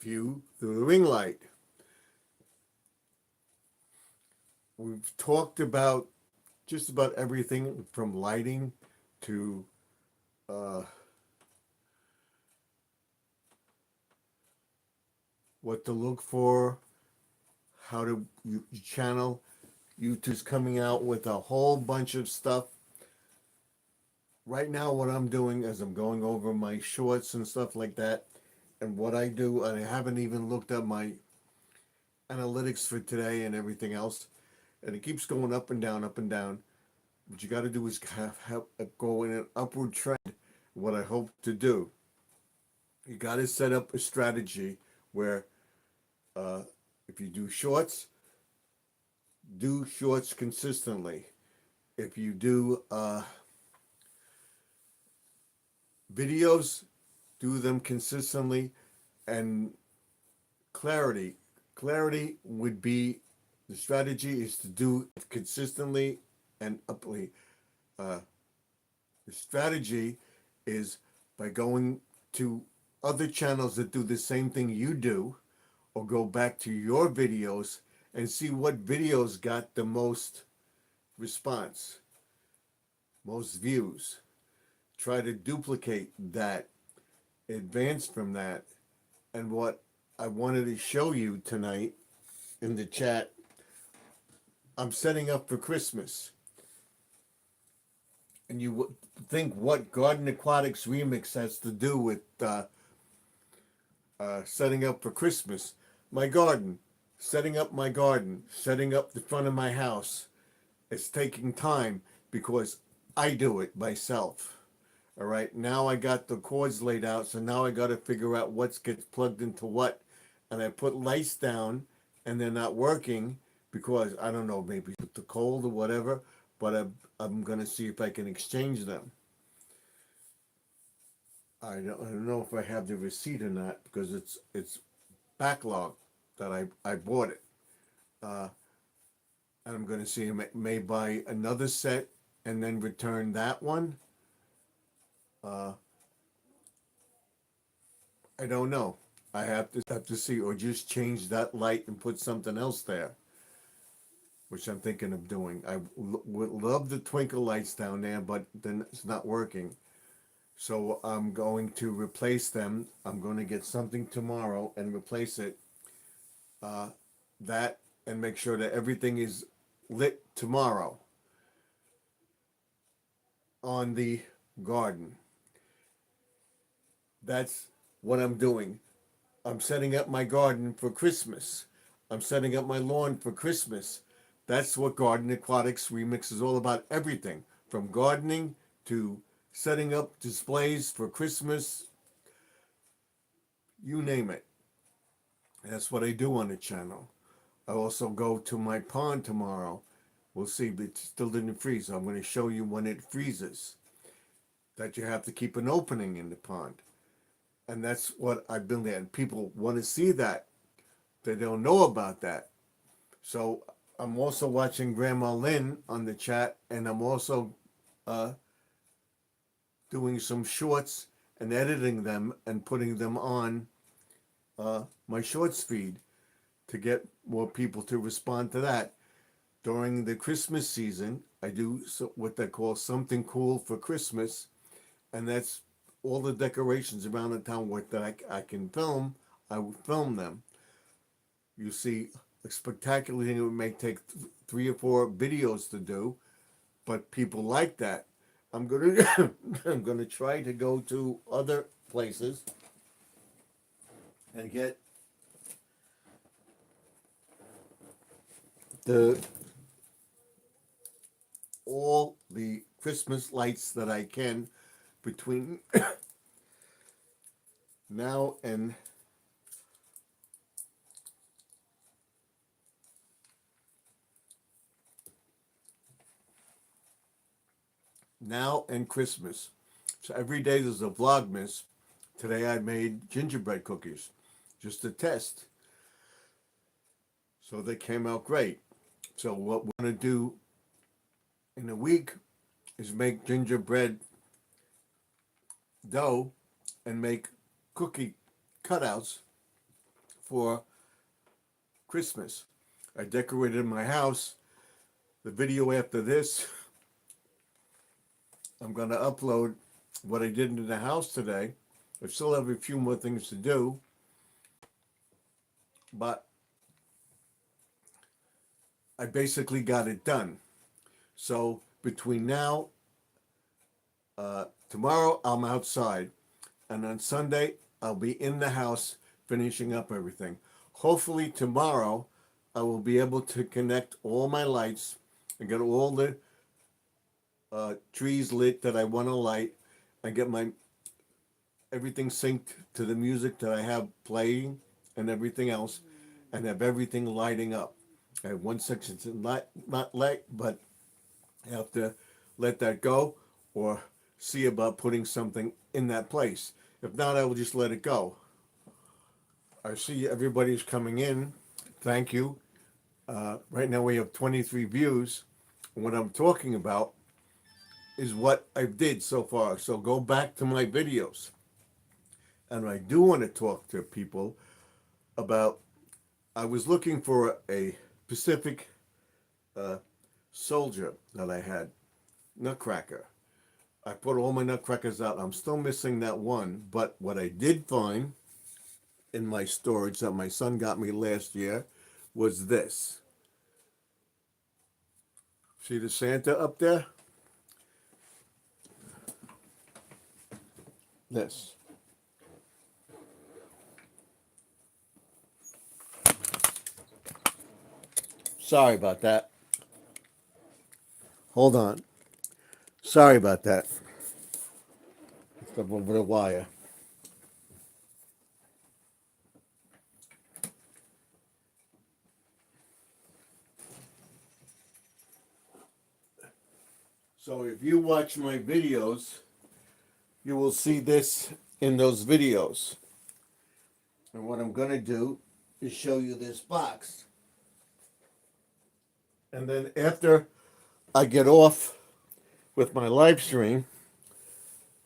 view through the ring light. We've talked about just about everything from lighting to uh, what to look for, how to channel. YouTube's coming out with a whole bunch of stuff. Right now, what I'm doing is I'm going over my shorts and stuff like that. And what I do, and I haven't even looked at my analytics for today and everything else. And it keeps going up and down, up and down. What you got to do is have go in an upward trend. What I hope to do, you got to set up a strategy where uh, if you do shorts consistently. If you do videos, do them consistently, and clarity. Clarity would be the strategy is to do it consistently and uply. Uh, the strategy is by going to other channels that do the same thing you do, or go back to your videos and see what videos got the most response, most views. Try to duplicate that, advance from that. And what I wanted to show you tonight in the chat, I'm setting up for Christmas. And you would think what Garden Aquatics Remix has to do with setting up for Christmas. My garden, setting up my garden, setting up the front of my house. It's taking time because I do it myself. All right, now I got the cords laid out, so now I got to figure out what gets plugged into what. And I put lights down, and they're not working because I don't know, maybe with the cold or whatever. But I'm gonna see if I can exchange them. I don't know if I have the receipt or not because it's backlog that I bought it. Uh, and I'm gonna see I may buy another set and then return that one. Uh, I don't know. I have to see, or just change that light and put something else there, which I'm thinking of doing. I would love the twinkle lights down there, but then it's not working. So I'm going to replace them. I'm going to get something tomorrow and replace it. Uh, that and make sure that everything is lit tomorrow on the garden. That's what I'm doing. I'm setting up my garden for Christmas. I'm setting up my lawn for Christmas. That's what Garden Aquatics Remix is all about. Everything from gardening to setting up displays for Christmas, you name it. That's what I do on the channel. I also go to my pond tomorrow. We'll see, but it still didn't freeze. So I'm going to show you when it freezes that you have to keep an opening in the pond. And that's what I've been there. And people want to see that. They don't know about that. So I'm also watching Grandma Lynn on the chat, and I'm also uh, doing some shorts and editing them and putting them on my shorts feed to get more people to respond to that. During the Christmas season, I do what they call something cool for Christmas, and that's all the decorations around the town that I can film. I will film them. You see, a spectacular thing, it may take 3 or 4 videos to do, but people like that. I'm gonna I'm gonna try to go to other places and get the all the Christmas lights that I can between now and Christmas. So every day there's a vlogmas. Today I made gingerbread cookies, just a test. So they came out great. So what we're gonna do in a week is make gingerbread dough and make cookie cutouts for Christmas. I decorated my house. The video after this, I'm going to upload what I did in the house today. I still have a few more things to do, but I basically got it done. So between now, tomorrow I'm outside, and on Sunday I'll be in the house finishing up everything. Hopefully tomorrow I will be able to connect all my lights and get all the trees lit that I want to light, and get my everything synced to the music that I have playing and everything else, and have everything lighting up. I have one section to not light, but I have to let that go or see about putting something in that place. If not, I will just let it go. I see everybody's coming in. Thank you. Right now we have 23 views. What I'm talking about is what I did so far. So go back to my videos. And I do want to talk to people about, I was looking for a Pacific soldier that I had, nutcracker. I put all my nutcrackers out. I'm still missing that one, but what I did find in my storage that my son got me last year was this. See the Santa up there? This. Sorry about that. Hold on. Sorry about that. Step over the wire. So if you watch my videos, you will see this in those videos. And what I'm going to do is show you this box. And then after I get off with my live stream,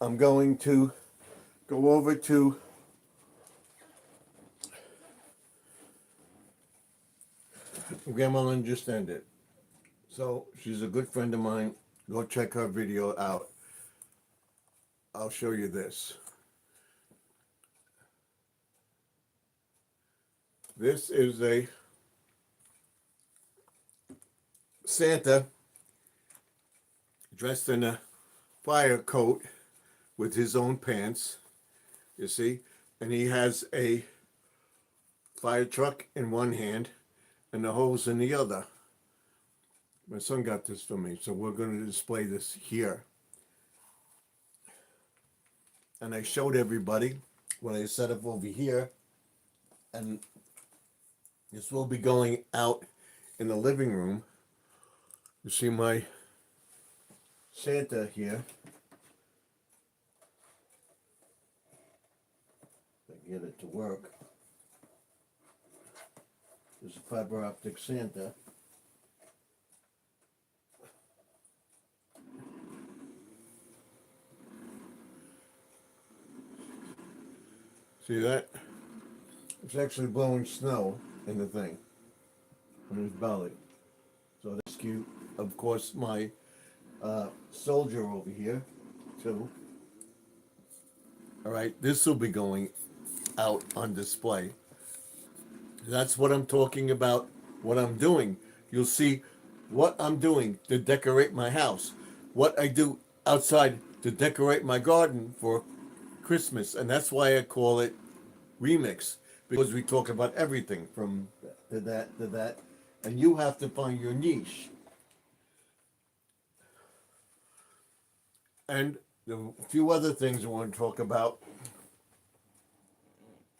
I'm going to go over to Grandma Lynn just ended. So she's a good friend of mine. Go check her video out. I'll show you this. This is a Santa dressed in a fire coat with his own pants, you see, and he has a fire truck in one hand and the hose in the other. My son got this for me, so we're going to display this here. And I showed everybody when I set up over here, and this will be going out in the living room. You see my Santa here. If I get it to work. There's a fiber optic Santa. See that? It's actually blowing snow in the thing, on his belly. So that's cute. Of course, my soldier over here, too. All right, this will be going out on display. That's what I'm talking about, what I'm doing. You'll see what I'm doing to decorate my house, what I do outside to decorate my garden for Christmas. And that's why I call it Remix, because we talk about everything from to that to that. And you have to find your niche. And the few other things I want to talk about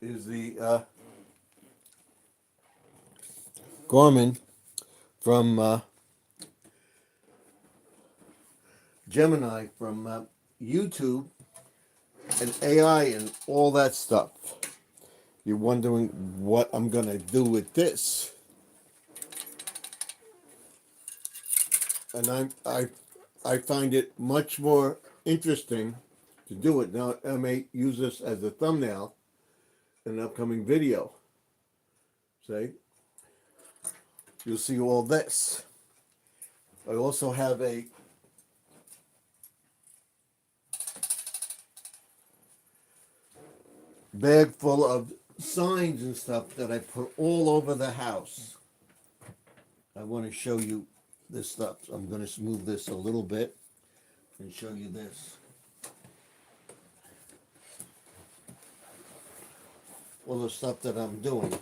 is the Gorman from Gemini from YouTube and AI and all that stuff. You're wondering what I'm going to do with this. And I find it much more interesting to do it. Now, I may use this as a thumbnail in an upcoming video. See? You'll see all this. I also have a bag full of signs and stuff that I put all over the house. I want to show you this stuff. So I'm going to move this a little bit and show you this. All the stuff that I'm doing.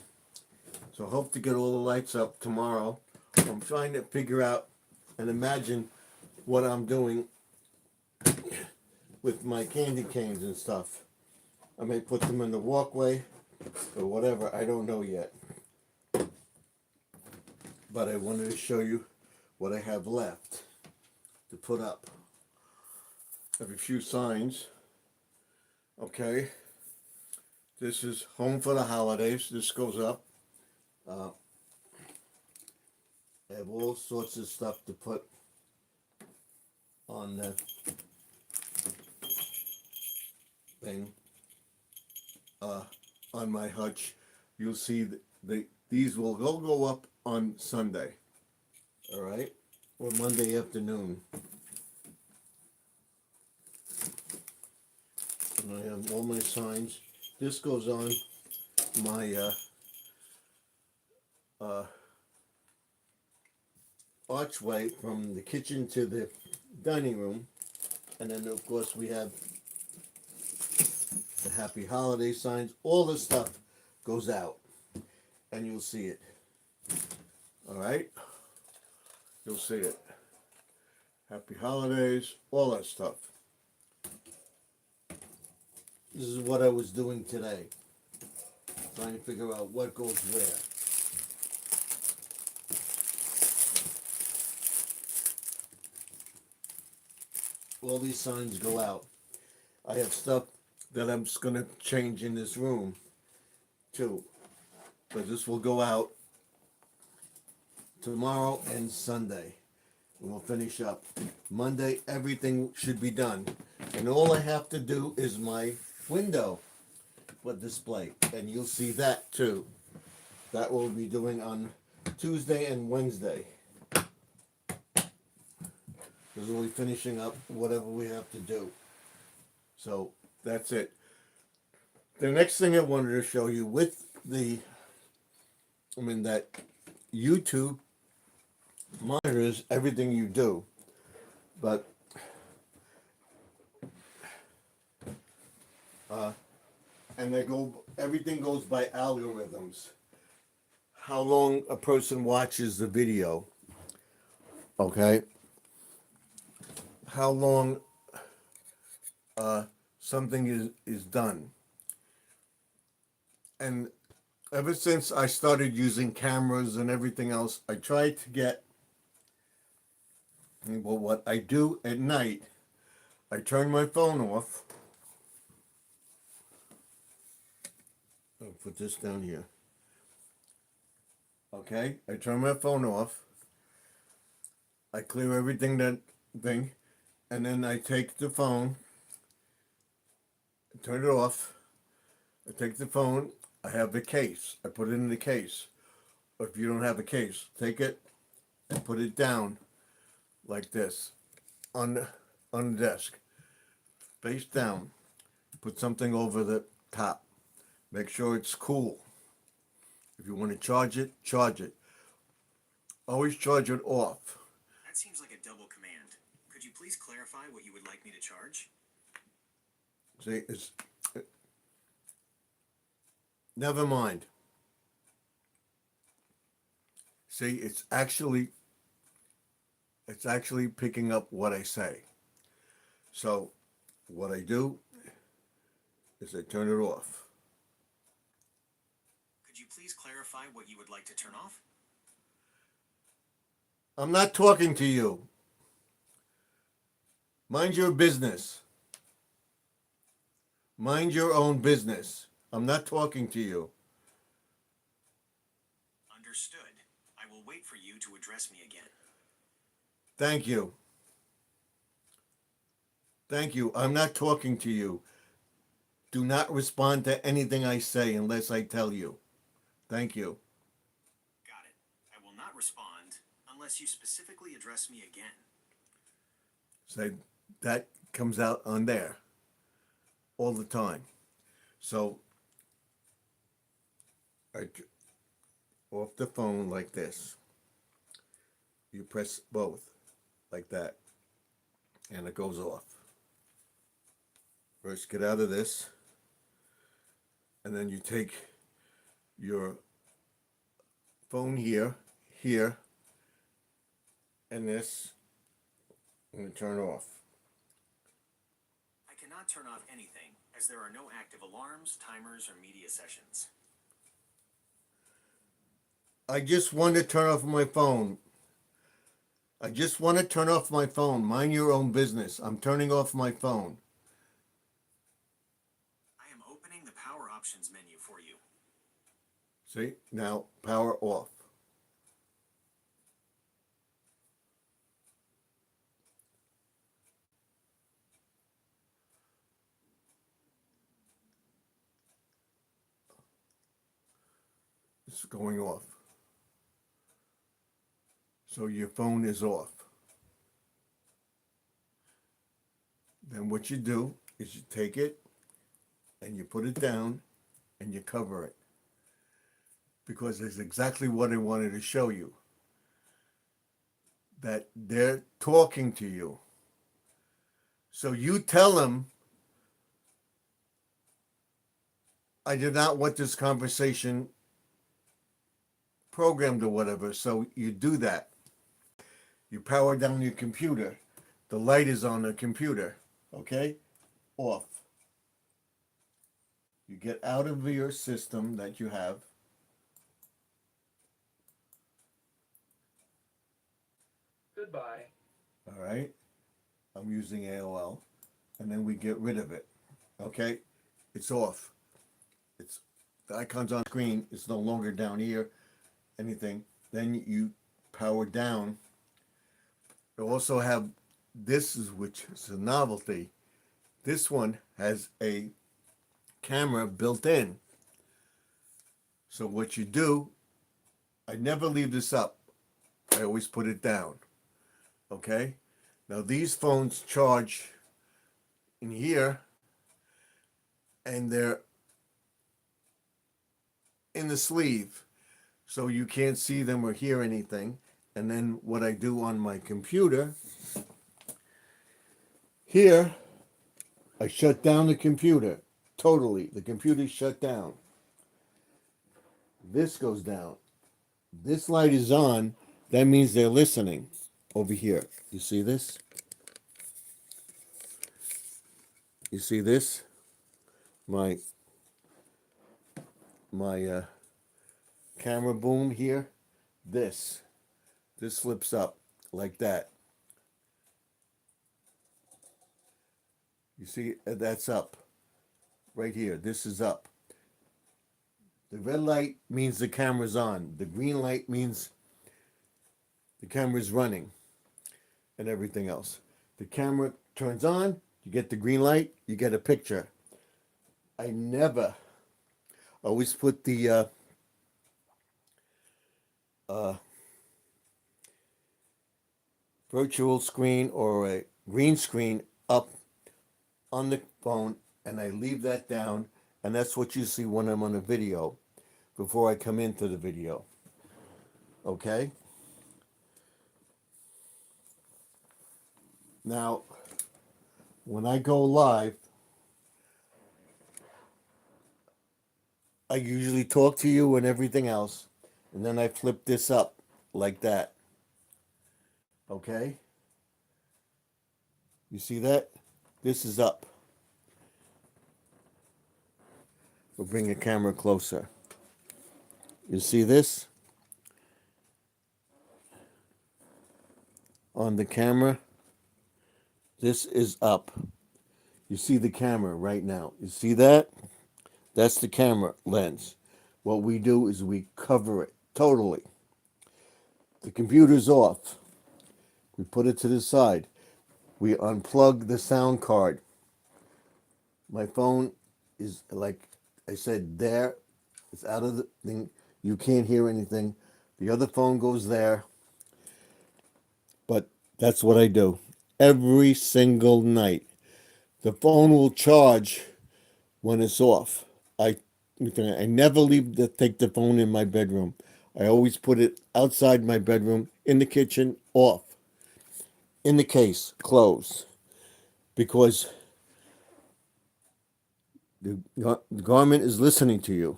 So I hope to get all the lights up tomorrow. I'm trying to figure out and imagine what I'm doing with my candy canes and stuff. I may put them in the walkway or whatever. I don't know yet. But I wanted to show you what I have left to put up. I have a few signs. Okay. This is home for the holidays. This goes up. I have all sorts of stuff to put on the thing, on my hutch. You'll see these will go up on Sunday, all right, or Monday afternoon. And I have all my signs. This goes on my archway from the kitchen to the dining room, and then of course we have the happy holiday signs. All this stuff goes out, and you'll see it. All right, you'll see it. Happy holidays, all that stuff. This is what I was doing today, trying to figure out what goes where. All these signs go out. I have stuff that I'm just going to change in this room too. But this will go out tomorrow and Sunday. And we'll finish up. Monday, everything should be done. And all I have to do is my window for display. And you'll see that too. That we'll be doing on Tuesday and Wednesday. Because we'll be finishing up whatever we have to do. So that's it. The next thing I wanted to show you with that YouTube monitors everything you do, but and everything goes by algorithms. How long a person watches the video, okay? How long something is done. And ever since I started using cameras and everything else, I tried to get, well, what I do at night, I turn my phone off. I'll put this down here. Okay, I turn my phone off. I clear everything and then I take the phone, turn it off. I take the phone. I have the case. I put it in the case. Or if you don't have a case, take it and put it down like this on the desk, face down. Put something over the top. Make sure it's cool. If you want to charge it, charge it. Always charge it off. That seems like a double command. Could you please clarify what you would like me to charge? See, never mind. See, it's actually picking up what I say. So what I do is I turn it off. Could you please clarify what you would like to turn off? I'm not talking to you. Mind your business. Mind your own business. I'm not talking to you. Understood. I will wait for you to address me again. Thank you. Thank you. I'm not talking to you. Do not respond to anything I say unless I tell you. Thank you. respond unless you specifically address me again. So that comes out on there all the time. So off the phone like this. You press both like that, and it goes off. First, get out of this, and then you take your phone here, and this, and turn off. I cannot turn off anything, as there are no active alarms, timers, or media sessions. I just want to turn off my phone. I just want to turn off my phone. Mind your own business. I'm turning off my phone. I am opening the power options menu for you. See? Now, power off. It's going off. So your phone is off. Then what you do is you take it and you put it down and you cover it. Because it's exactly what I wanted to show you. That they're talking to you. So you tell them, I did not want this conversation programmed or whatever. So you do that. You power down your computer. The light is on the computer. Okay? Off. You get out of your system that you have. Goodbye. All right? I'm using AOL. And then we get rid of it. Okay? It's off. It's the icon's on screen. It's no longer down here. Anything. Then you power down. You also have this, which is a novelty. This one has a camera built in. So what you do, I never leave this up. I always put it down. Okay? Now these phones charge in here, and they're in the sleeve, so you can't see them or hear anything. And then what I do on my computer, here, I shut down the computer. Totally. The computer's shut down. This goes down. This light is on. That means they're listening. Over here. You see this? You see this? My camera boom here. This flips up like that. You see, that's up. Right here. This is up. The red light means the camera's on. The green light means the camera's running and everything else. The camera turns on, you get the green light, you get a picture. I never always put the virtual screen or a green screen up on the phone, and I leave that down, and that's what you see when I'm on a video before I come into the video. Okay? Now, when I go live, I usually talk to you and everything else, and then I flip this up like that. Okay? You see that? This is up. We'll bring the camera closer. You see this? On the camera, this is up. You see the camera right now. You see that? That's the camera lens. What we do is we cover it totally. The computer's off. We put it to the side. We unplug the sound card. My phone is, like I said, there. It's out of the thing. You can't hear anything. The other phone goes there. But that's what I do every single night. The phone will charge when it's off. I I never take the phone in my bedroom. I always put it outside my bedroom, in the kitchen, off, in the case, closed, because the garment is listening to you.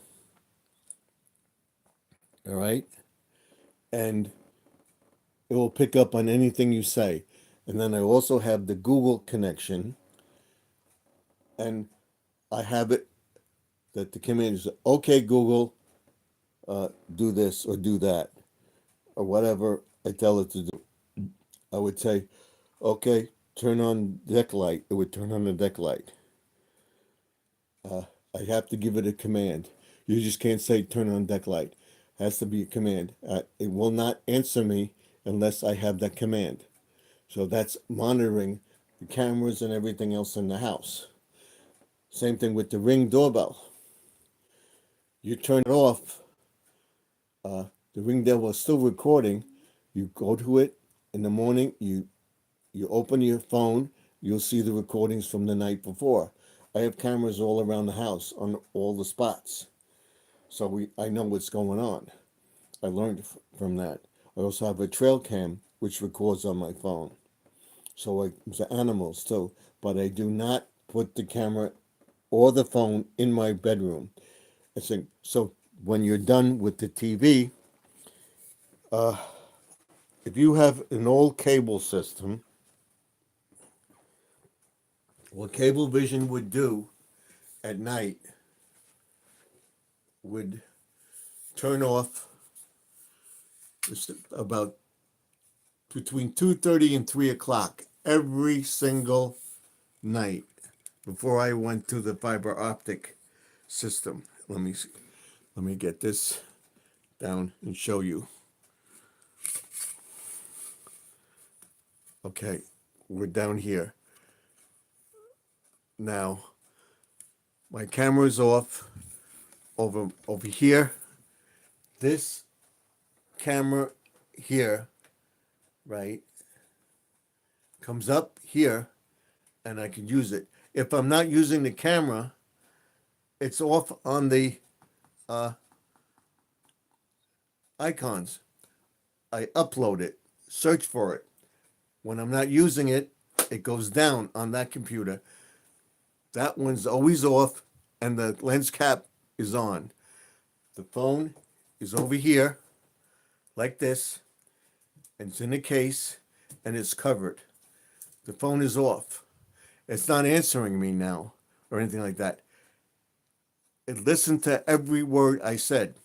All right, and it will pick up on anything you say. And then I also have the Google connection, and I have it that the command is okay, Google, do this or do that or whatever I tell it to do. I would say, okay, turn on deck light. It would turn on the deck light. I have to give it a command. You just can't say turn on deck light. It has to be a command. It will not answer me unless I have that command. So that's monitoring the cameras and everything else in the house. Same thing with the Ring doorbell. You turn it off, the Ring doorbell is still recording. You go to it in the morning. You open your phone. You'll see the recordings from the night before. I have cameras all around the house on all the spots, so I know what's going on. I learned from that. I also have a trail cam which records on my phone. So the animals too, but I do not put the camera or the phone in my bedroom. I think so. When you're done with the TV, if you have an old cable system, what Cablevision would do at night would turn off about between 2:30 and 3 o'clock every single night before I went to the fiber optic system. Let me get this down and show you. Okay, we're down here. Now, my camera's off over here. This camera here, right, comes up here and I can use it. If I'm not using the camera, it's off on the icons. I upload it, search for it. When I'm not using it, it goes down on that computer. That one's always off and the lens cap is on. The phone is over here like this, and it's in a case and it's covered. The phone is off. It's not answering me now or anything like that. It listened to every word I said.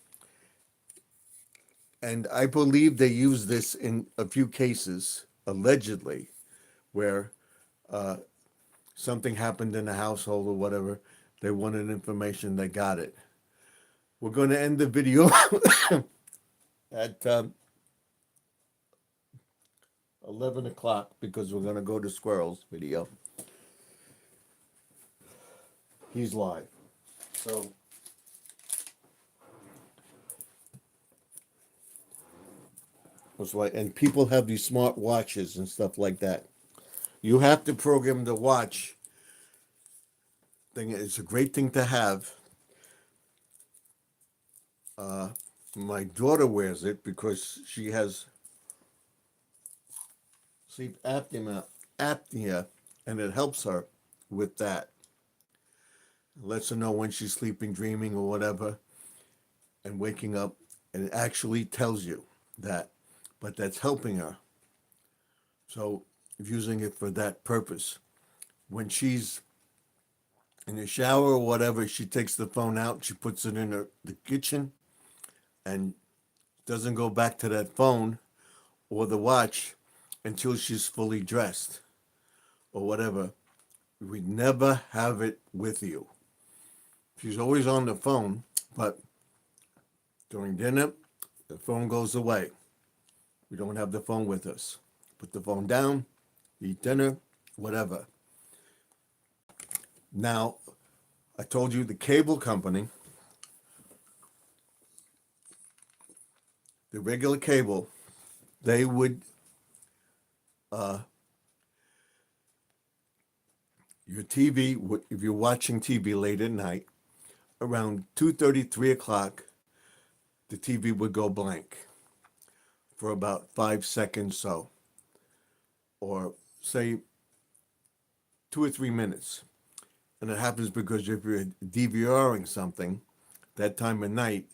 And I believe they use this in a few cases, allegedly, where something happened in the household or whatever. They wanted information, they got it. We're going to end the video at 11 o'clock because we're going to go to Squirrel's video. He's live. So, that's why, and people have these smart watches and stuff like that. You have to program the watch thing. It's a great thing to have. My daughter wears it because she has sleep apnea, and it helps her with that. It lets her know when she's sleeping, dreaming, or whatever, and waking up, and it actually tells you that. But that's helping her. So, using it for that purpose. When she's in the shower or whatever, she takes the phone out, she puts it in the kitchen, and doesn't go back to that phone or the watch until she's fully dressed or whatever. We never have it with you. She's always on the phone, but during dinner, the phone goes away. We don't have the phone with us. Put the phone down, eat dinner, whatever. Now, I told you the cable company the regular cable, they would your TV would, if you're watching TV late at night, around 2:30, 3 o'clock, the TV would go blank for about 5 seconds so, or say 2 or 3 minutes. And it happens because if you're DVRing something, that time of night,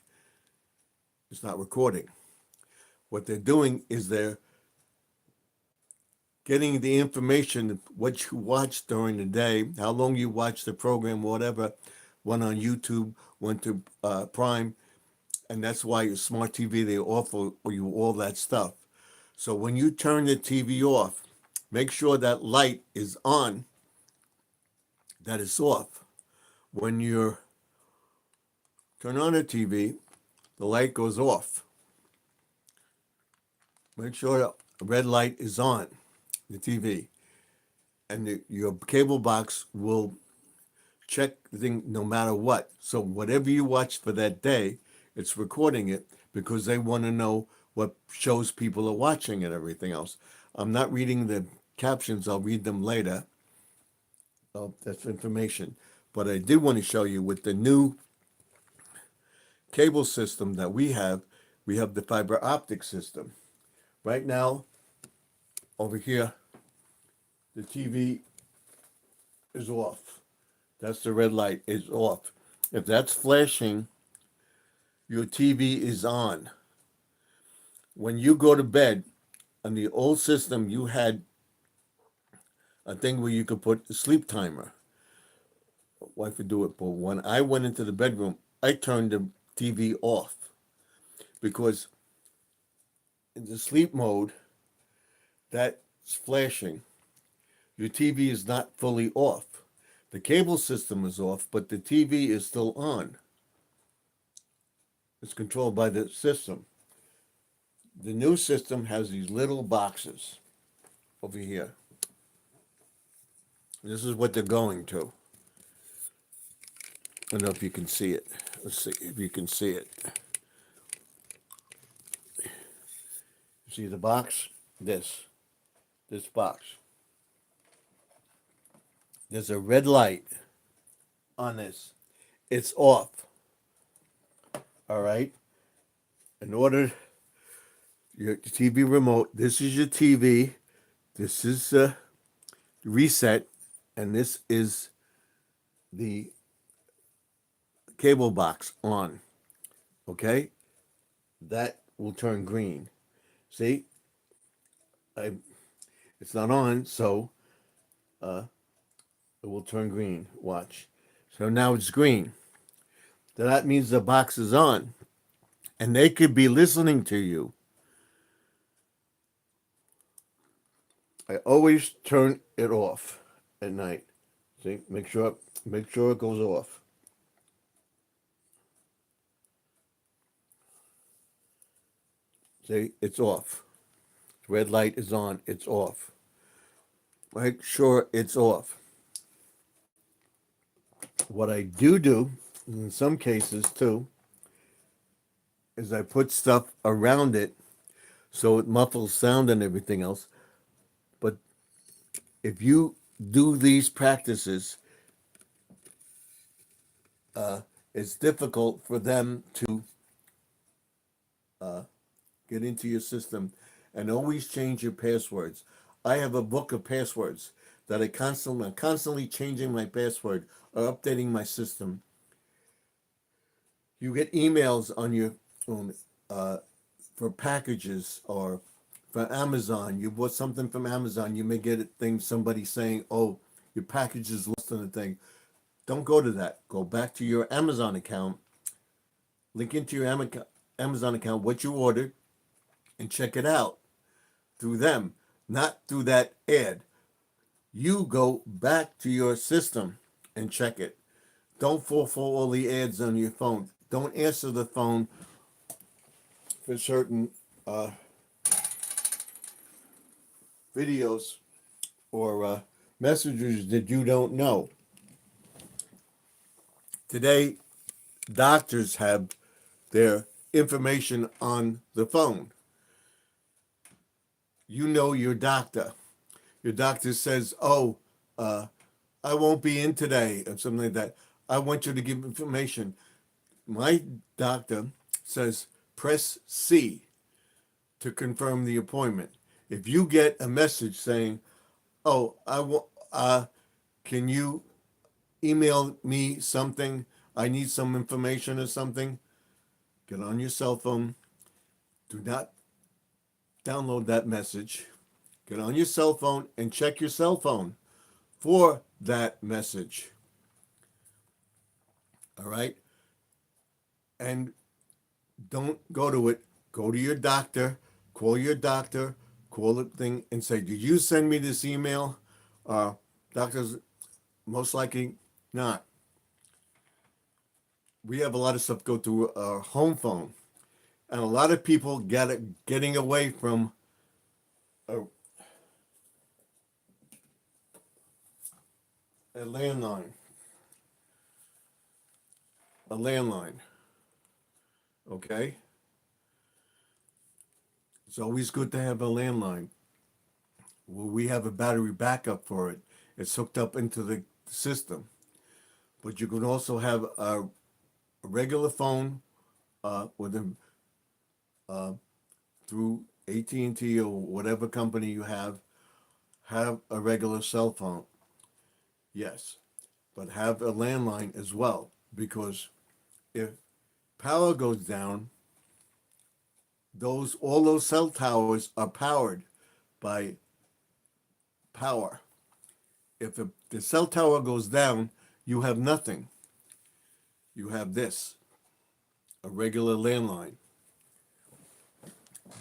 it's not recording. What they're doing is they're getting the information, what you watched during the day, how long you watched the program, whatever, went on YouTube, went to Prime, and that's why your smart TV, they offer you all that stuff. So when you turn the TV off, make sure that light is on, that it's off. When you turn on the TV, the light goes off. Make sure the red light is on the TV, and your cable box will check the thing no matter what. So whatever you watch for that day, it's recording it because they want to know what shows people are watching and everything else. I'm not reading the captions. I'll read them later. Oh, that's information. But I did want to show you with the new cable system that we have the fiber optic system. Right now, over here, the TV is off. That's the red light is off. If that's flashing, your TV is on. When you go to bed, on the old system, you had a thing where you could put a sleep timer. Wife would do it, but when I went into the bedroom, I turned the TV off because in the sleep mode, that's flashing. Your TV is not fully off. The cable system is off, but the TV is still on. It's controlled by the system. The new system has these little boxes over here. This is what they're going to. I don't know if you can see it. Let's see if you can see it. See the box? This box. There's a red light on this. It's off. All right? In order, your TV remote, this is your TV. This is reset. And this is the cable box on. Okay? That will turn green. See? It's not on, so it will turn green. Watch. So now it's green. So that means the box is on. And they could be listening to you. I always turn it off at night. See? Make sure it goes off. See? It's off. Red light is on. It's off. Make sure it's off. What I do, in some cases too, is I put stuff around it so it muffles sound and everything else. But if you do these practices, it's difficult for them to get into your system, and always change your passwords. I have a book of passwords that I'm constantly changing my password or updating my system. You get emails on your phone for packages or for Amazon. You bought something from Amazon, you may get a thing, somebody saying, oh, your package is lost on the thing. Don't go to that. Go back to your Amazon account, link into your Amazon account what you ordered, and check it out through them, not through that ad. You go back to your system and check it. Don't fall for all the ads on your phone. Don't answer the phone for certain videos or messages that you don't know. Today, doctors have their information on the phone. You know your doctor. Your doctor says, "Oh, I won't be in today," or something like that. I want you to give information. My doctor says, press C to confirm the appointment. If you get a message saying, "Oh, can you email me something? I need some information or something," get on your cell phone. Do not download that message. Get on your cell phone and check your cell phone for that message. All right? And don't go to it. Go to your doctor, call the thing and say, "Did you send me this email?" Doctors, most likely not. We have a lot of stuff go through our home phone. And a lot of people getting away from a, a landline. A landline. Okay? It's always good to have a landline. Well, we have a battery backup for it. It's hooked up into the system. But you can also have a regular phone with through AT&T or whatever company you have a regular cell phone. Yes, but have a landline as well, because if power goes down, all those cell towers are powered by power. If the cell tower goes down, you have nothing. You have this, a regular landline.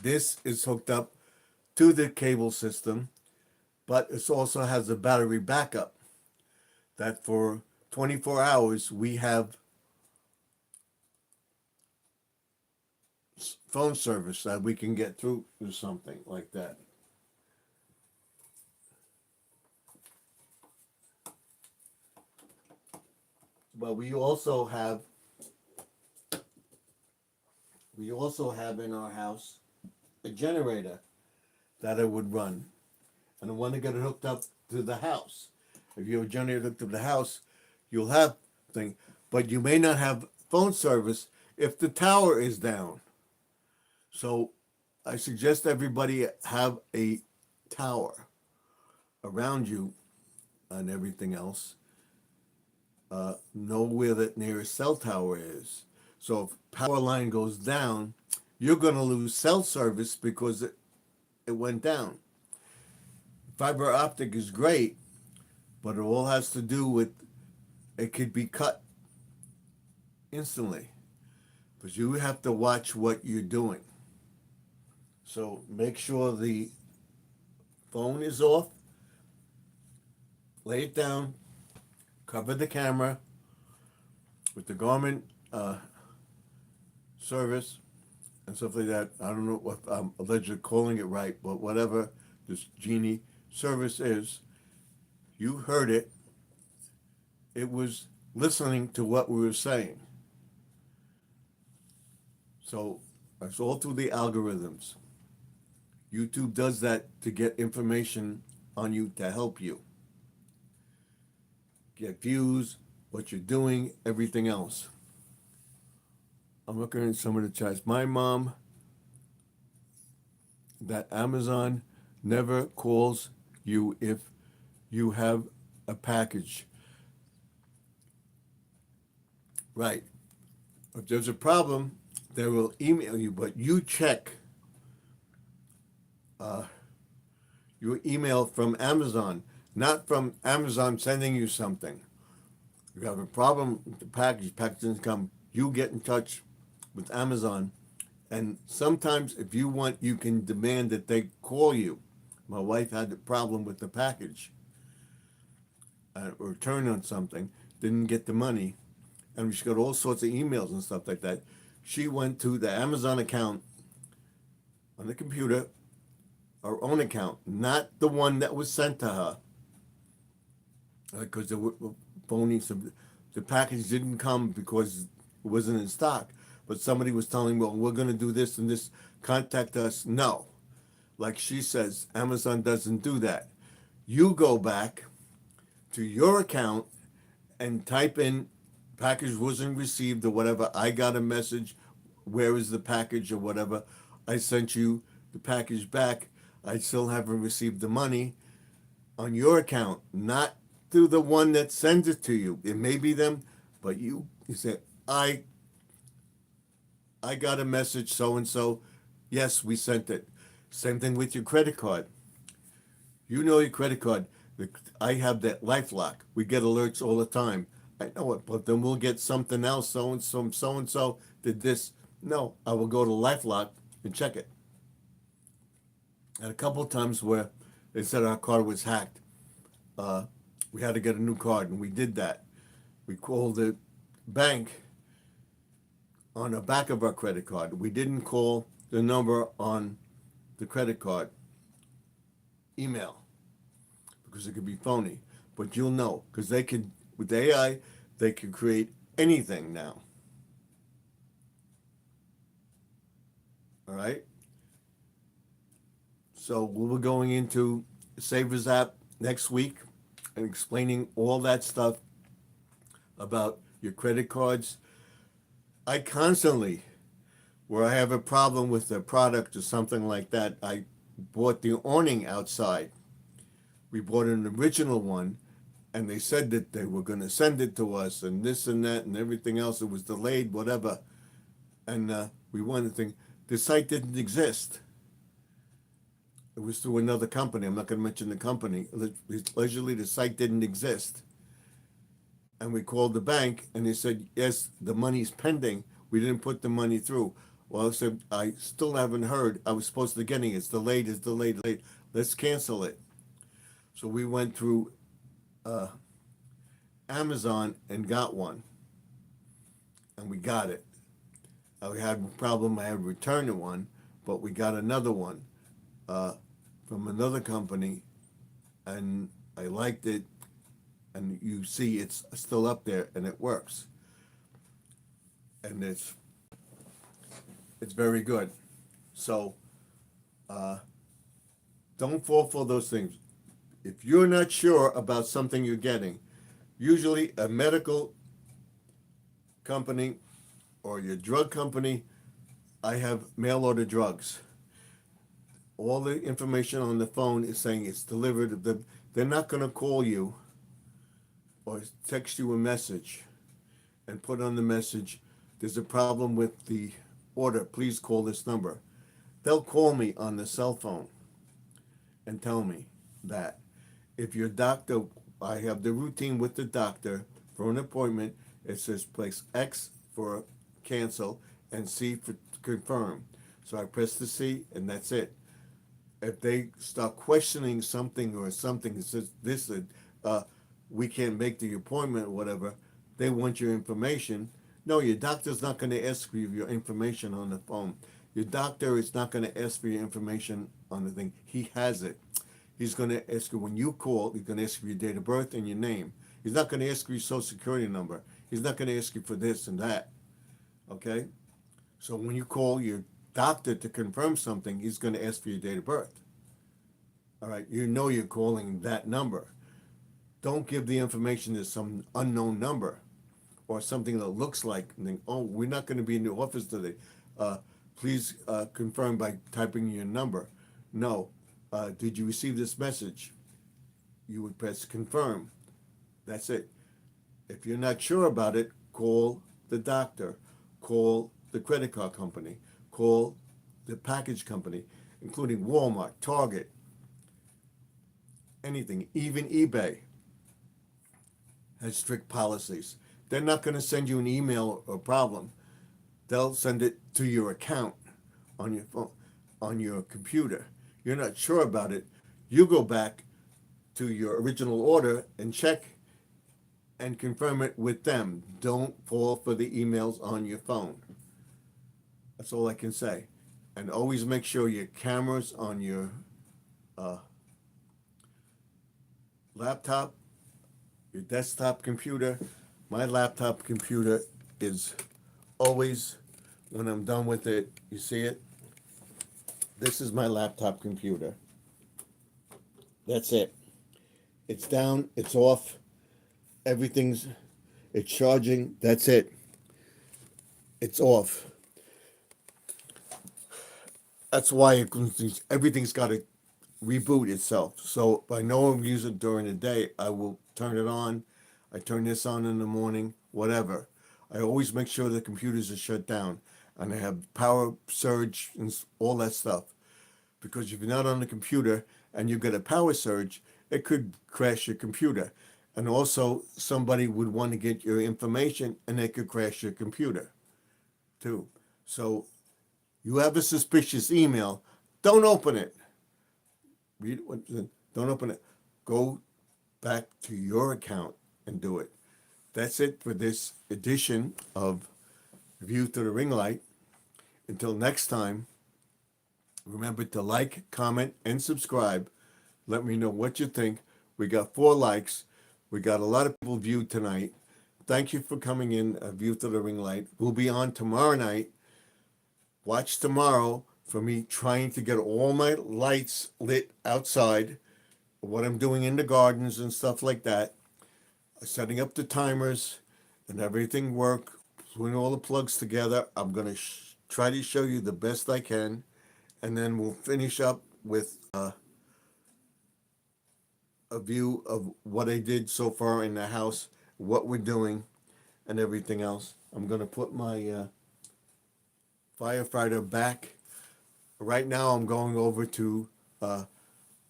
This is hooked up to the cable system, but it also has a battery backup that for 24 hours we have phone service that we can get through to something like that. But we also have in our house a generator that it would run, and I want to get it hooked up to the house. If you have a generator hooked up to the house, you'll have thing, but you may not have phone service if the tower is down. So I suggest everybody have a tower around you and everything else. Know where the nearest cell tower is. So if power line goes down, you're going to lose cell service because it went down. Fiber optic is great, but it all has to do with it could be cut instantly. But you have to watch what you're doing. So make sure the phone is off, lay it down, cover the camera with the garment service and stuff like that. I don't know what I'm allegedly calling it right, but whatever this Genie service is, you heard it. It was listening to what we were saying. So it's all through the algorithms. YouTube does that to get information on you to help you. Get views, what you're doing, everything else. I'm looking at some of the chats. My mom, that Amazon never calls you if you have a package. Right. If there's a problem, they will email you, but you check your email from Amazon, not from Amazon sending you something. You have a problem with the package doesn't come, you get in touch with Amazon. And sometimes if you want, you can demand that they call you. My wife had a problem with the package, return on something, didn't get the money, and she got all sorts of emails and stuff like that. She went to the Amazon account on the computer, her own account, not the one that was sent to her, because the package didn't come because it wasn't in stock. but somebody was telling me, well, we're going to do this and this, contact us. No. Like she says, Amazon doesn't do that. You go back to your account and type in package wasn't received or whatever. I got a message. Where is the package or whatever? I sent you the package back. I still haven't received the money on your account, not through the one that sends it to you. It may be them, but you say, I got a message so and so. Yes, we sent it. Same thing with your credit card. You know your credit card. I have that LifeLock. We get alerts all the time. I know it, but then we'll get something else. So and so did this. No, I will go to LifeLock and check it. And a couple of times where they said our card was hacked, we had to get a new card, and we did that. We called the bank on the back of our credit card. We didn't call the number on the credit card email because it could be phony. But you'll know because they can, with AI, they can create anything now. All right. So we'll be going into Savers app next week and explaining all that stuff about your credit cards. I constantly, where I have a problem with the product or something like that, I bought the awning outside. We bought an original one, and they said that they were going to send it to us, and this and that and everything else. It was delayed, whatever. And we wanted to think the site didn't exist. It was through another company. I'm not going to mention the company. Allegedly, the site didn't exist. And we called the bank, and they said, yes, the money's pending. We didn't put the money through. Well, I said, I still haven't heard. I was supposed to be getting it. It's delayed, it's delayed, delayed. Let's cancel it. So we went through Amazon and got one. And we got it. I had a problem. I had to return one, but we got another one from another company, and I liked it. And you see it's still up there, and it works. And it's very good. So don't fall for those things. If you're not sure about something you're getting, usually a medical company or your drug company, I have mail order drugs. All the information on the phone is saying it's delivered. They're not going to call you or text you a message and put on the message, there's a problem with the order, please call this number. They'll call me on the cell phone and tell me that. If your doctor, I have the routine with the doctor for an appointment, it says place X for cancel and C for confirm. So I press the C and that's it. If they start questioning something or something, it says this, we can't make the appointment or whatever, they want your information. No, your doctor's not going to ask for your information on the phone. Your doctor is not going to ask for your information on the thing. He has it. He's going to ask you when you call, he's going to ask for your date of birth and your name. He's not going to ask for your social security number. He's not going to ask you for this and that. Okay? So when you call your doctor to confirm something, he's going to ask for your date of birth. All right? You know you're calling that number. Don't give the information to some unknown number or something that looks like, oh, we're not going to be in the office today. Please confirm by typing your number. No. Did you receive this message? You would press confirm. That's it. If you're not sure about it, call the doctor. Call the credit card company. Call the package company, including Walmart, Target, anything, even eBay has strict policies. They're not going to send you an email or problem. They'll send it to your account on your phone, on your computer. You're not sure about it. You go back to your original order and check and confirm it with them. Don't fall for the emails on your phone. That's all I can say. And always make sure your camera's on your laptop, your desktop computer. My laptop computer is always when I'm done with it, you see it? This is my laptop computer. That's it. It's down, it's off, everything's, it's charging, that's it. It's off. That's why everything's got to reboot itself. So if I know I'm using it during the day, I will turn it on. I turn this on in the morning, whatever. I always make sure the computers are shut down and I have power surge and all that stuff. Because if you're not on the computer and you get a power surge, it could crash your computer. And also, somebody would want to get your information and they could crash your computer too. So, you have a suspicious email, don't open it. Read what, don't open it. Go back to your account and do it. That's it for this edition of View Through the Ring Light. Until next time, remember to like, comment, and subscribe. Let me know what you think. We got 4 likes. We got a lot of people viewed tonight. Thank you for coming in, View Through the Ring Light. We'll be on tomorrow night. Watch tomorrow for me trying to get all my lights lit outside, what I'm doing in the gardens and stuff like that, setting up the timers and everything work, putting all the plugs together. I'm going to try to show you the best I can, and then we'll finish up with a view of what I did so far in the house, what we're doing, and everything else. I'm going to put my firefighter back. Right now I'm going over to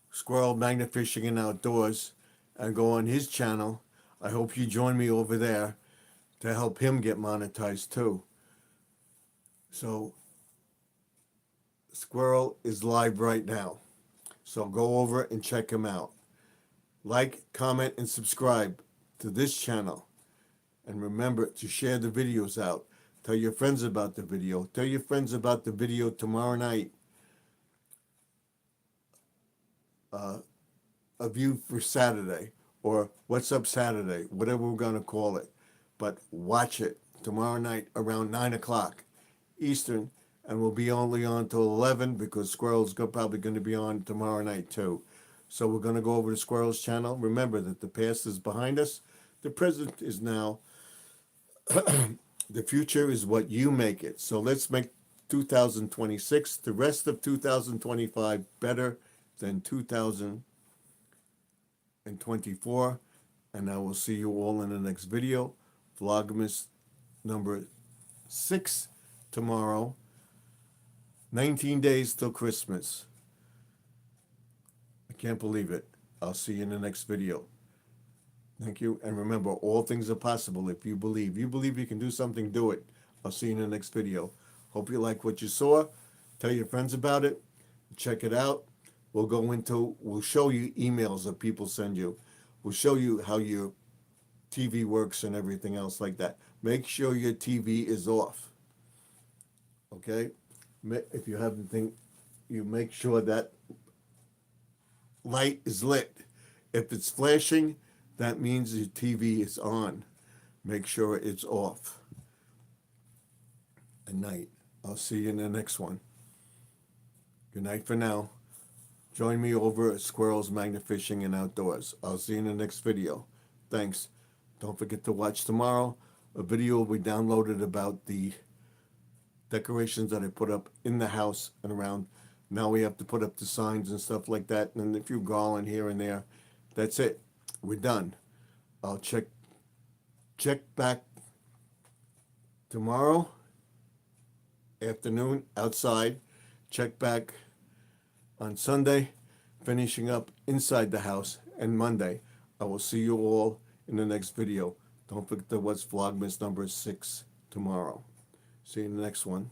Squirrel Magnet Fishing and Outdoors and go on his channel. I hope you join me over there to help him get monetized too. So Squirrel is live right now. So go over and check him out. Like, comment, and subscribe to this channel. And remember to share the videos out. Tell your friends about the video. Tell your friends about the video tomorrow night. A view for Saturday, or What's Up Saturday, whatever we're going to call it. But watch it tomorrow night around 9 o'clock Eastern, and we'll be only on till 11 because Squirrel's probably going to be on tomorrow night too. So we're going to go over to Squirrel's channel. Remember that the past is behind us. The present is now. The future is what you make it. So let's make 2026, the rest of 2025, better than 2024. And I will see you all in the next video. Vlogmas number 6 tomorrow. 19 days till Christmas. I can't believe it. I'll see you in the next video. Thank you. And remember, all things are possible if you believe. You believe you can do something, do it. I'll see you in the next video. Hope you like what you saw. Tell your friends about it. Check it out. We'll show you emails that people send you. We'll show you how your TV works and everything else like that. Make sure your TV is off. Okay? If you have anything, you make sure that light is lit. If it's flashing, that means your TV is on. Make sure it's off. Good night. I'll see you in the next one. Good night for now. Join me over at Squirrel's Magnet Fishing and Outdoors. I'll see you in the next video. Thanks. Don't forget to watch tomorrow. A video will be downloaded about the decorations that I put up in the house and around. Now we have to put up the signs and stuff like that, and a few garland here and there. That's it. We're done. I'll check back tomorrow afternoon outside. Check back on Sunday, finishing up inside the house, and Monday. I will see you all in the next video. Don't forget to watch Vlogmas number 6 tomorrow. See you in the next one.